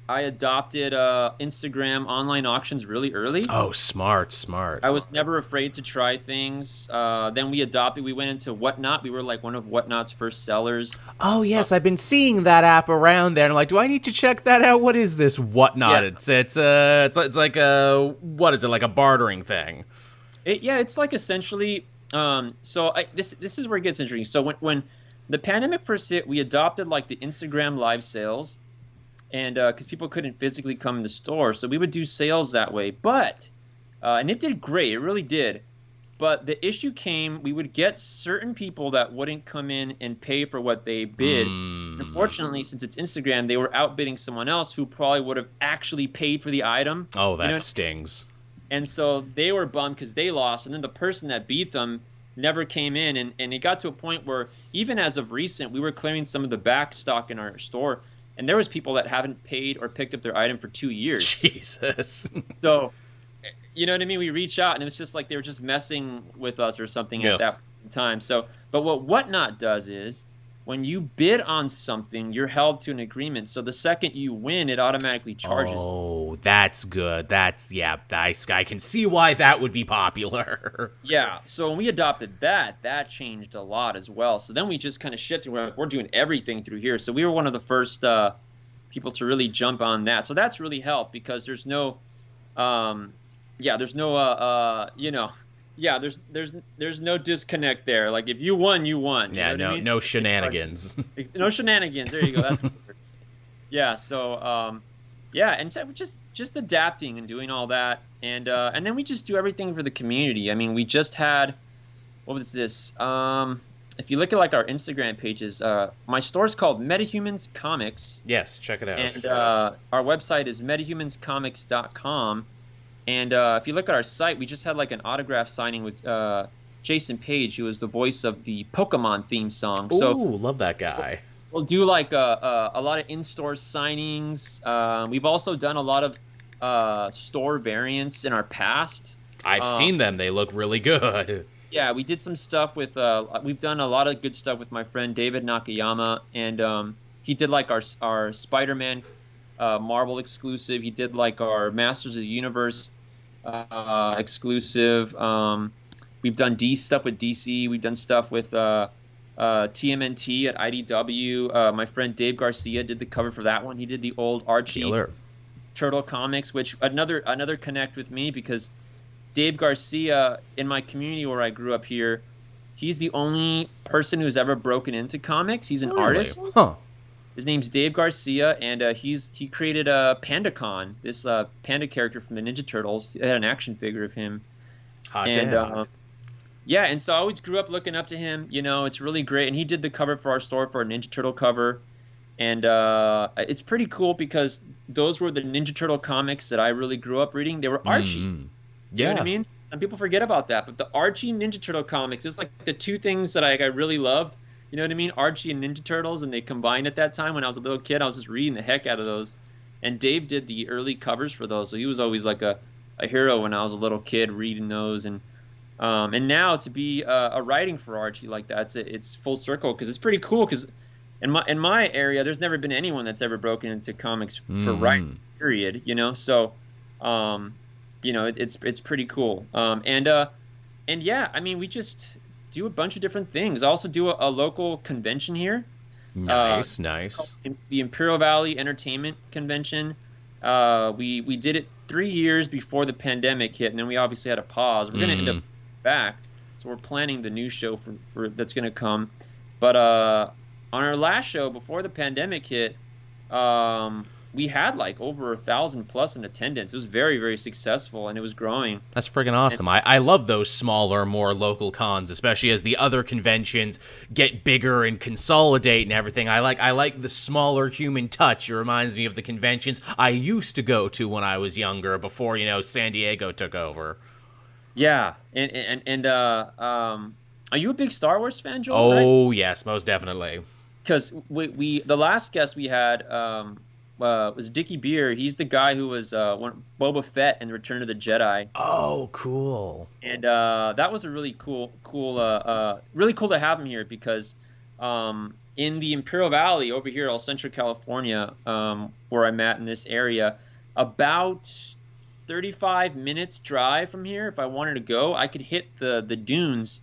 I adopted Instagram online auctions really early. Oh, smart. I was never afraid to try things. Then we went into Whatnot. We were like one of Whatnot's first sellers. Oh, yes, I've been seeing that app around there, and I'm like, do I need to check that out? What is this Whatnot? Yeah. It's like a, what is it, like a bartering thing? It's like essentially. This is where it gets interesting. So when the pandemic first hit, we adopted like the Instagram live sales, and because people couldn't physically come in the store, so we would do sales that way. But and it did great, it really did. But the issue came, we would get certain people that wouldn't come in and pay for what they bid. Unfortunately, since it's Instagram, they were outbidding someone else who probably would have actually paid for the item. Oh, that stings. And so they were bummed because they lost, and then the person that beat them never came in, and it got to a point where even as of recent, we were clearing some of the back stock in our store, and there was people that haven't paid or picked up their item for 2 years. Jesus. So, you know what I mean? We reach out, and it was just like they were just messing with us or something at that time. So, but what Whatnot does is, when you bid on something, you're held to an agreement. So the second you win, it automatically charges. Oh, that's good. I can see why that would be popular. Yeah. So when we adopted that changed a lot as well. So then we just kind of shifted. We're doing everything through here. So we were one of the first people to really jump on that. So that's really helped because there's no, there's no disconnect there. Like if you won, you won. Yeah, no shenanigans. No shenanigans. There you go. That's yeah. So and so just adapting and doing all that, and then we just do everything for the community. I mean, we just had, what was this? If you look at like our Instagram pages, my store's called MetaHumans Comics. Yes, check it out. And our website is metahumanscomics.com. And if you look at our site, we just had like an autograph signing with Jason Page, who was the voice of the Pokemon theme song. Ooh, so love that guy. We'll do like a lot of in-store signings. We've also done a lot of store variants in our past. I've seen them. They look really good. Yeah, we did some stuff with we've done a lot of good stuff with my friend David Nakayama, and he did like our Spider-Man Marvel exclusive. He did like our Masters of the Universe exclusive. We've done stuff with DC. We've done stuff with TMNT at IDW. My friend Dave Garcia did the cover for that one. He did the old Archie Turtle comics, which another connect with me because Dave Garcia, in my community where I grew up here, he's the only person who's ever broken into comics. He's an artist. Huh. His name's Dave Garcia, and he created a PandaCon, this panda character from the Ninja Turtles. They had an action figure of him. And so I always grew up looking up to him. It's really great. And he did the cover for our store for a Ninja Turtle cover. And it's pretty cool because those were the Ninja Turtle comics that I really grew up reading. They were Archie. Mm-hmm. You know what I mean? And people forget about that. But the Archie Ninja Turtle comics is like the two things that I really loved. You know what I mean? Archie and Ninja Turtles, and they combined at that time when I was a little kid. I was just reading the heck out of those. And Dave did the early covers for those, so he was always like a hero when I was a little kid reading those. And now to be writing for Archie like that, it's full circle because it's pretty cool. Because in my area, there's never been anyone that's ever broken into comics for writing. Period. So it's pretty cool. And yeah, I mean, we just do a bunch of different things. I also do a local convention here. Nice. The Imperial Valley Entertainment Convention. We did it 3 years before the pandemic hit, and then we obviously had a pause. We're going to end up back, so we're planning the new show for that's going to come. But on our last show before the pandemic hit, we had like over 1,000 plus in attendance. It was very, very successful, and it was growing. That's friggin' awesome. I love those smaller, more local cons, especially as the other conventions get bigger and consolidate and everything. I like the smaller human touch. It reminds me of the conventions I used to go to when I was younger, before, San Diego took over. Yeah, are you a big Star Wars fan, Joel? Right? Oh, yes, most definitely. Because we the last guest we had was Dickie Beer. He's the guy who was Boba Fett in Return of the Jedi. Oh, cool. And that was a really really cool to have him here, because in the Imperial Valley over here, El Centro, California, where I'm at in this area, about 35 minutes drive from here, if I wanted to go, I could hit the dunes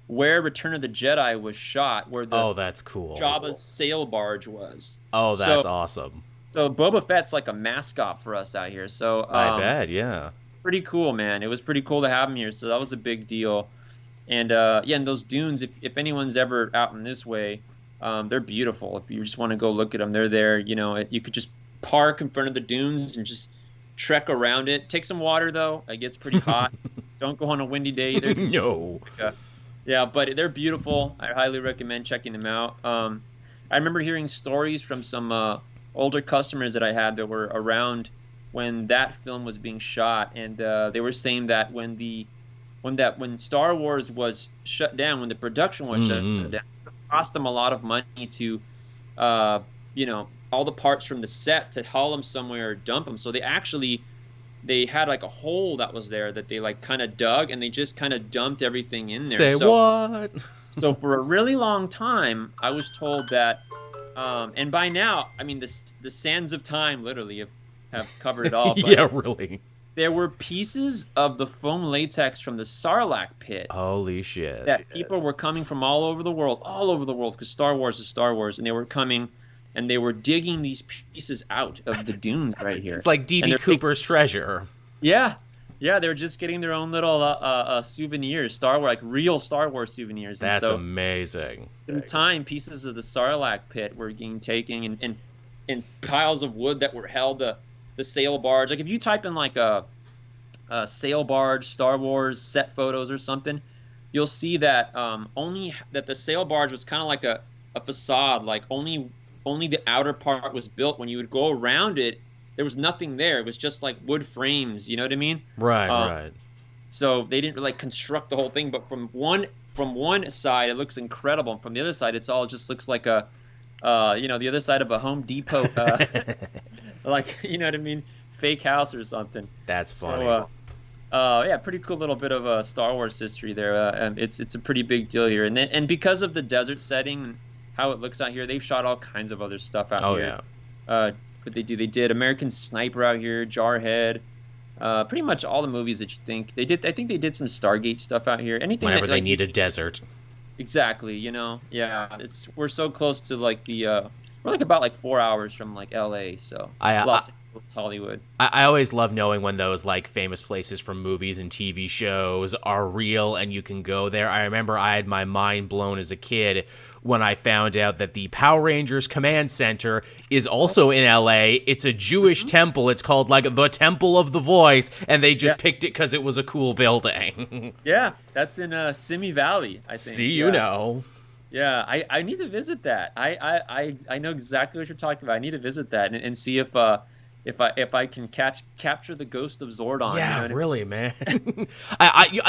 where Return of the Jedi was shot, where the that's cool. Jabba's sail barge was. Oh, that's awesome. So Boba Fett's like a mascot for us out here. So I bet, yeah. Pretty cool, man. It was pretty cool to have him here. So that was a big deal. And and those dunes, if anyone's ever out in this way, they're beautiful. If you just want to go look at them, they're there. You could just park in front of the dunes and just trek around it. Take some water, though. It gets pretty hot. Don't go on a windy day either. No. Yeah, but they're beautiful. I highly recommend checking them out. I remember hearing stories from some older customers that I had that were around when that film was being shot, and they were saying that when Star Wars was shut down, when the production was shut down, it cost them a lot of money to, all the parts from the set, to haul them somewhere or dump them. So they had like a hole that was there that they like kind of dug, and they just kind of dumped everything in there. What? So for a really long time, I was told that, and by now, I mean the sands of time literally have covered it all. But yeah, really. There were pieces of the foam latex from the Sarlacc pit. Holy shit! That people were coming from all over the world, because Star Wars is Star Wars, and they were coming. And they were digging these pieces out of the dunes right here. It's like D.B. Cooper's treasure. Yeah. Yeah, they were just getting their own little souvenirs, Star Wars, like real Star Wars souvenirs. That's amazing. In time, pieces of the Sarlacc pit were being taken, and piles of wood that were held the sail barge. Like if you type in like a sail barge Star Wars set photos or something, you'll see that only that the sail barge was kind of like a facade, like only the outer part was built. When you would go around it, there was nothing there. It was just like wood frames. You know what I mean? Right. So they didn't really construct the whole thing. But from one side, it looks incredible. And from the other side, it's all just looks like the other side of a Home Depot, like, you know what I mean? Fake house or something. That's funny. So, yeah, pretty cool little bit of Star Wars history there. It's a pretty big deal here. And because of the desert setting, how it looks out here, they've shot all kinds of other stuff out here. Yeah. But they did American Sniper out here, Jarhead, pretty much all the movies that you think they did. I think they did some Stargate stuff out here. Anything whenever they need a desert. Exactly. Yeah. We're so close to like we're like about like 4 hours from like L.A. So Los Angeles, Hollywood. I always love knowing when those like famous places from movies and TV shows are real and you can go there. I remember I had my mind blown as a kid when I found out that the Power Rangers Command Center is also in LA. It's a Jewish temple. It's called like the Temple of the Voice, and they just picked it because it was a cool building. Yeah, that's in Simi Valley, I think. See, you know. Yeah, I need to visit that. I know exactly what you're talking about. I need to visit that and see if I can capture the ghost of Zordon. Yeah, really, man.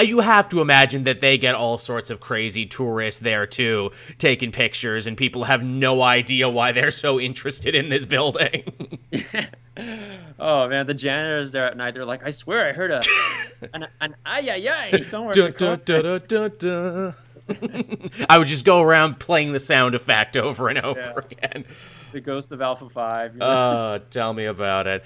You have to imagine that they get all sorts of crazy tourists there too, taking pictures, and people have no idea why they're so interested in this building. Oh man, the janitors there at night, they're like, I swear I heard an ay somewhere. In the I would just go around playing the sound effect over and over again. The ghost of Alpha 5. Tell me about it.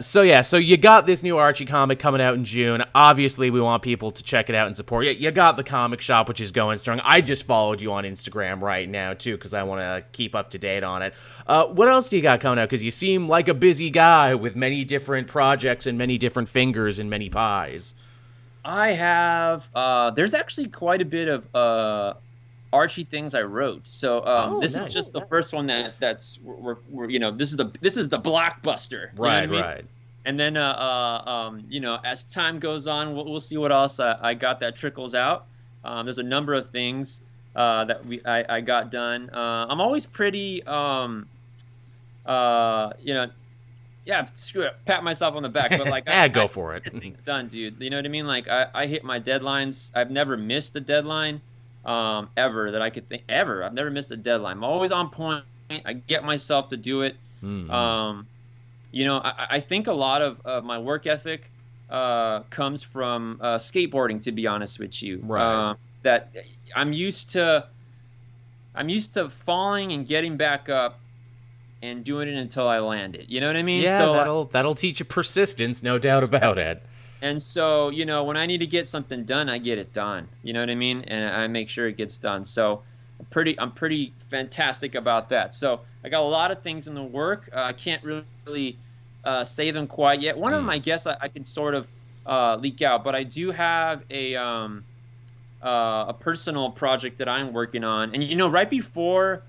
So you got this new Archie comic coming out in June. Obviously, we want people to check it out and support it. You got the comic shop, which is going strong. I just followed you on Instagram right now, too, because I want to keep up to date on it. What else do you got coming out? Because you seem like a busy guy with many different projects and many different fingers and many pies. I have, there's actually quite a bit of Archie things I wrote. So Oh, this nice. is just the first one that's we're you know, this is the blockbuster. You know what I Right, mean? right. And then you know, as time goes on, we'll see what else I got that trickles out. There's a number of things that I got done. I'm always pretty you know, yeah, screw it, pat myself on the back, but like Go for it. get things done, dude. You know what I mean? Like I hit my deadlines. I've never missed a deadline, ever that I could think ever. I've never missed a deadline. I'm always on point. I get myself to do it. Mm-hmm. You know, I think a lot of my work ethic comes from skateboarding. To be honest with you, Right. that I'm used to falling and getting back up and doing it until I land it. You know what I mean? Yeah, So that'll teach you persistence, no doubt about it. and so, you know, when I need to get something done, I get it done. You know what I mean? And I make sure it gets done. So I'm pretty fantastic about that. So I got a lot of things in the work. I can't really say them quite yet. One of them, I guess, I can sort of leak out. But I do have a personal project that I'm working on. And you know, right before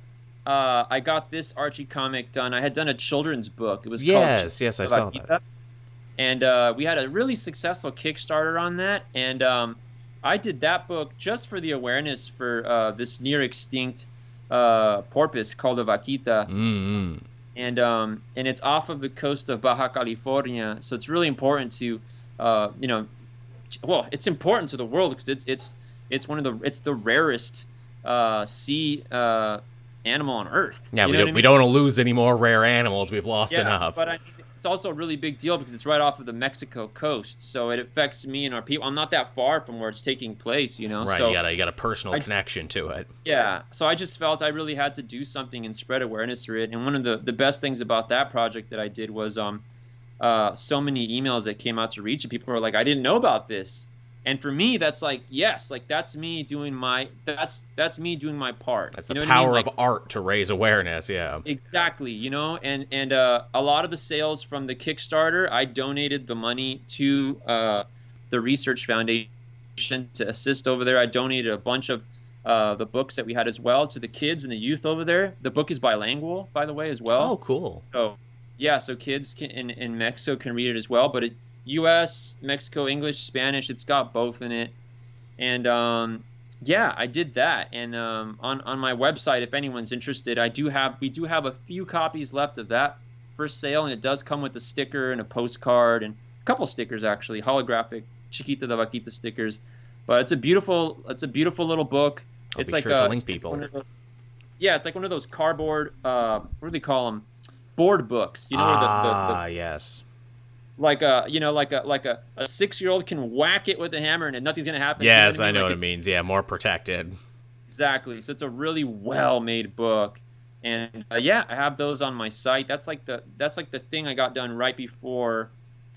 I got this Archie comic done, I had done a children's book. It was called Yes, I saw that. And we had a really successful Kickstarter on that. And I did that book just for the awareness for this near extinct porpoise called a vaquita. Mm-hmm. And it's off of the coast of Baja California. So it's really important to, you know, well, it's important to the world because it's the rarest sea animal on Earth. Yeah, you know we what don't I we mean? don't want to lose any more rare animals. We've lost enough. But I mean, it's also a really big deal because it's right off of the Mexico coast, so it affects me and our people. I'm not that far from where it's taking place, you know. Right, So you got a personal connection to it. yeah, so I just felt I really had to do something and spread awareness through it. And one of the best things about that project that I did was so many emails that came out to reach, and people were like, "I didn't know about this." And for me, that's like, yes, like that's me doing my part. That's You the know what I mean? power Like, of art to raise awareness, yeah. exactly, you know, and a lot of the sales from the Kickstarter, I donated the money to the Research Foundation to assist over there. I donated a bunch of the books that we had as well to the kids and the youth over there. The book is bilingual, by the way, as well. Oh, cool. So yeah, so kids in Mexico can read it as well, but U.S., Mexico, English, Spanish, it's got both in it. And yeah, I did that. And on my website, if anyone's interested, we do have a few copies left of that for sale, and it does come with a sticker and a postcard and a couple stickers actually, holographic Chiquita de Vaquita stickers. But it's a beautiful little book. I'll be sure to link people. It's like one of those cardboard what do they call them? Board books. You know, where yes. like a 6-year-old can whack it with a hammer and nothing's gonna happen. Yes, You know I know Like what it means. Yeah, more protected. exactly. So it's a really well-made book, and yeah, I have those on my site. That's like the thing I got done right before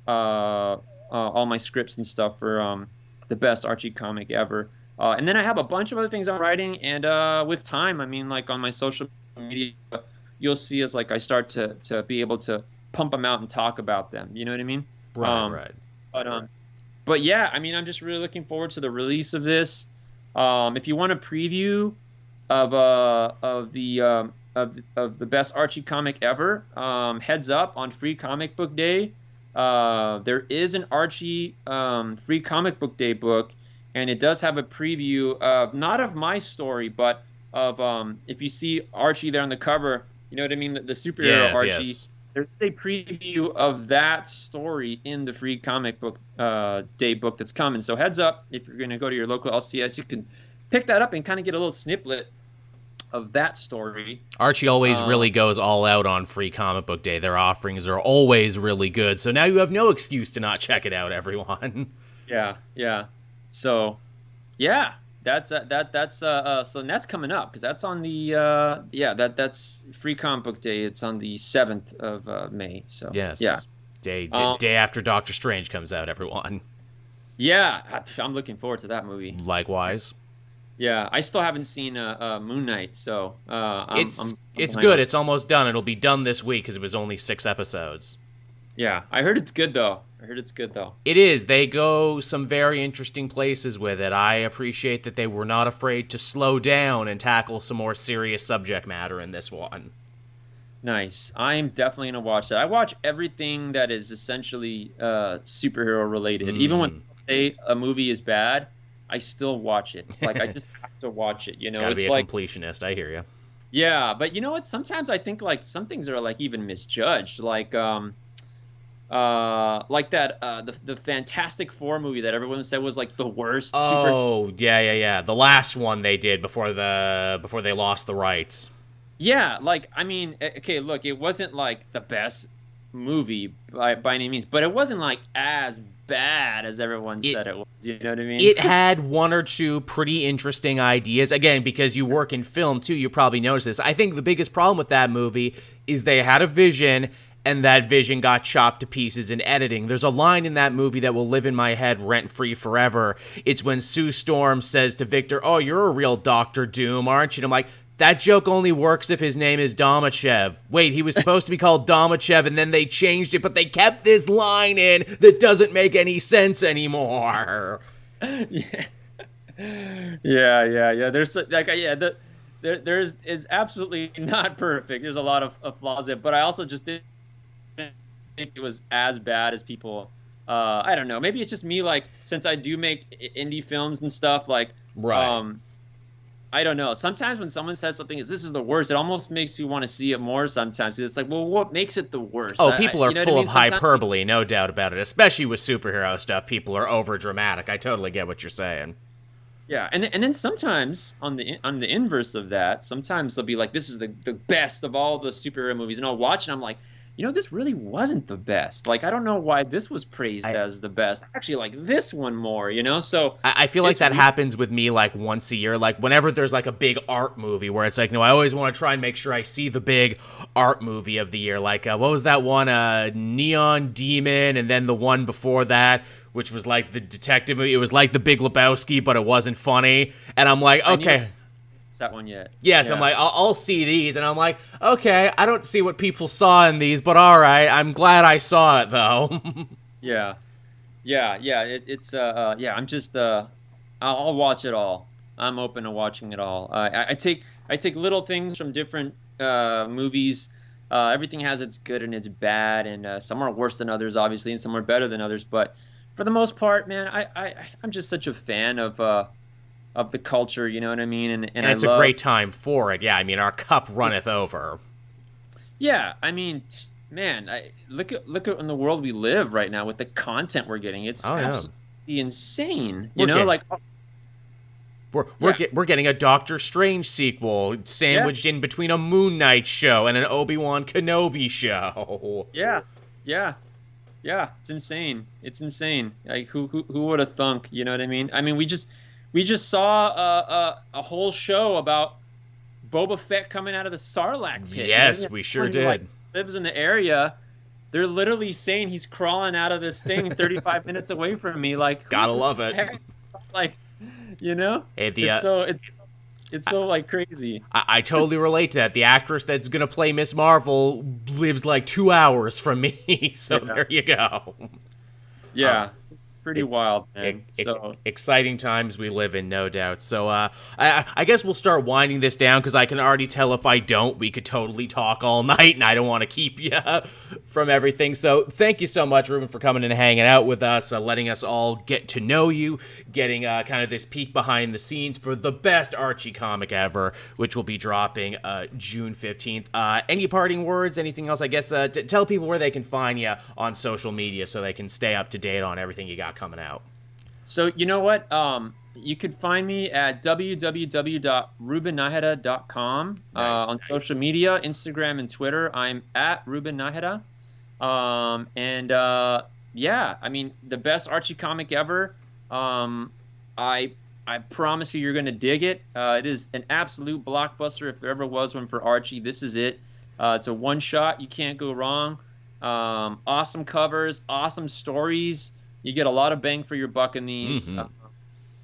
all my scripts and stuff for the best Archie comic ever. And then I have a bunch of other things I'm writing, and with time, I mean, like on my social media, you'll see as like I start to be able to pump them out and talk about them. You know what I mean? Right. But yeah, I mean, I'm just really looking forward to the release of this. If you want a preview of the best Archie comic ever, heads up on Free Comic Book Day. There is an Archie Free Comic Book Day book, and it does have a preview of not of my story, but of if you see Archie there on the cover, you know what I mean, the superhero Archie. Yes. There's a preview of that story in the Free Comic Book Day book that's coming. So heads up, if you're going to go to your local LCS, you can pick that up and kind of get a little snippet of that story. Archie always really goes all out on Free Comic Book Day. Their offerings are always really good. So now you have no excuse to not check it out, everyone. Yeah. So, yeah. That's so that's coming up because that's on the that's Free Comic Book Day. It's on the 7th of May. So yes, yeah, day after Doctor Strange comes out, everyone. Yeah, I'm looking forward to that movie. Likewise. Yeah, I still haven't seen Moon Knight, so it's good. It's almost done. It'll be done this week because it was only 6 episodes. Yeah, I heard it's good though. I heard it's good though. It is. They go some very interesting places with it. I appreciate that they were not afraid to slow down and tackle some more serious subject matter in this one. Nice. I'm definitely gonna watch that. I watch everything that is essentially superhero related. Even when people say a movie is bad, I still watch it. Like I just have to watch it. You know, Gotta it's be a like completionist. I hear you. yeah. But you know what? Sometimes I think like some things are like even misjudged. Like that the Fantastic Four movie that everyone said was like the worst. Oh, yeah. The last one they did before they lost the rights. Yeah, like I mean, okay, look, it wasn't like the best movie by any means, but it wasn't like as bad as everyone said it was. You know what I mean? It had one or two pretty interesting ideas. Again, because you work in film too, you probably noticed this. I think the biggest problem with that movie is they had a vision, and that vision got chopped to pieces in editing. There's a line in that movie that will live in my head rent-free forever. It's when Sue Storm says to Victor, "Oh, you're a real Doctor Doom, aren't you?" And I'm like, that joke only works if his name is Domachev. Wait, he was supposed to be called Domachev, and then they changed it, but they kept this line in that doesn't make any sense anymore. Yeah. Yeah. There's like there's it's absolutely not perfect. There's a lot of flaws in it, but I also just didn't think it was as bad as people. I don't know. Maybe it's just me. Like since I do make indie films and stuff, like Right. I don't know. Sometimes when someone says something is this is the worst, it almost makes you want to see it more. Sometimes it's like, well, what makes it the worst? Oh, people are you know full what I mean? of Sometimes, hyperbole, no doubt about it. Especially with superhero stuff, people are over dramatic. I totally get what you're saying. yeah, and then sometimes on the inverse of that, sometimes they'll be like, this is the best of all the superhero movies, and I'll watch and I'm like, you know, this really wasn't the best. Like, I don't know why this was praised as the best. I actually like this one more, you know? So I feel like that happens with me like once a year. Like whenever there's like a big art movie where it's like, no, I always want to try and make sure I see the big art movie of the year. Like, what was that one? Neon Demon, and then the one before that, which was like the detective movie. It was like The Big Lebowski, but it wasn't funny. And I'm like, okay. That one yet. Yes, yeah. I'm like, I'll see these, and I'm like, okay, I don't see what people saw in these, but all right, I'm glad I saw it though. Yeah. I'm just I'll watch it all. I'm open to watching it all. I take little things from different movies. Everything has its good and its bad, and some are worse than others, obviously, and some are better than others. But for the most part, man, I'm just such a fan of the culture, you know what I mean? And it's a great time for it. Yeah, I mean, our cup runneth over. Yeah, I mean, man, look at in the world we live right now with the content we're getting. It's absolutely insane. You know, like we're getting a Doctor Strange sequel sandwiched in between a Moon Knight show and an Obi-Wan Kenobi show. Yeah. It's insane. It's insane. Like who would have thunk? You know what I mean? I mean, we just saw a whole show about Boba Fett coming out of the Sarlacc pit. Yes, we sure did. Like, lives in the area. They're literally saying he's crawling out of this thing 35 minutes away from me. Like, gotta love it. Like, you know, hey, it's so like crazy. I totally relate to that. The actress that's gonna play Miss Marvel lives like 2 hours from me, so there you go. Yeah. Pretty wild, man. Exciting times we live in, no doubt. So I guess we'll start winding this down, because I can already tell if I don't, we could totally talk all night, and I don't want to keep you from everything. So thank you so much, Ruben, for coming and hanging out with us, letting us all get to know you, getting kind of this peek behind the scenes for the best Archie comic ever, which will be dropping June 15th. Any parting words, anything else? I guess tell people where they can find you on social media so they can stay up to date on everything you got coming out. So you know what? You could find me at www.rubennajera.com on social media, Instagram and Twitter. I'm at Ruben Najera. Yeah, I mean, the best Archie comic ever. I promise you're going to dig it. It is an absolute blockbuster if there ever was one for Archie. This is it. It's a one-shot. You can't go wrong. Awesome covers, awesome stories. You get a lot of bang for your buck in these,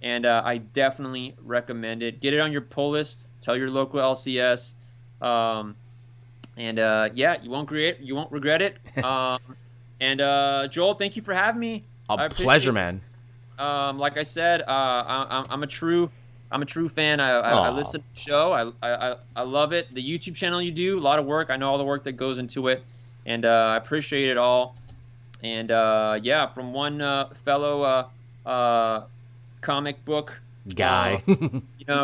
and I definitely recommend it. Get it on your pull list. Tell your local LCS, yeah, you won't regret it. And Joel, thank you for having me. A I pleasure, appreciate man. like I said, I'm a true fan. I Aw. listen to the show. I love it. The YouTube channel you do, a lot of work. I know all the work that goes into it, and I appreciate it all. And yeah, from one fellow comic book uh, Guy.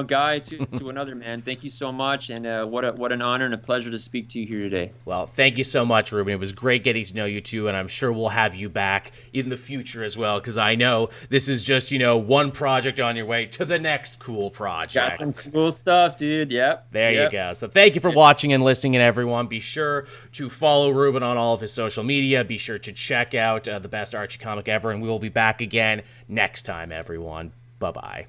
guy to another, man. Thank you so much, and what an honor and a pleasure to speak to you here today. Well, thank you so much, Ruben. It was great getting to know you too, and I'm sure we'll have you back in the future as well, because I know this is just, one project on your way to the next cool Got project. some cool stuff, dude. Yep. There you Yep. go. So thank you for watching and listening, and everyone. Be sure to follow Ruben on all of his social media. Be sure to check out the best Archie comic ever, and we will be back again next time, everyone. Bye-bye.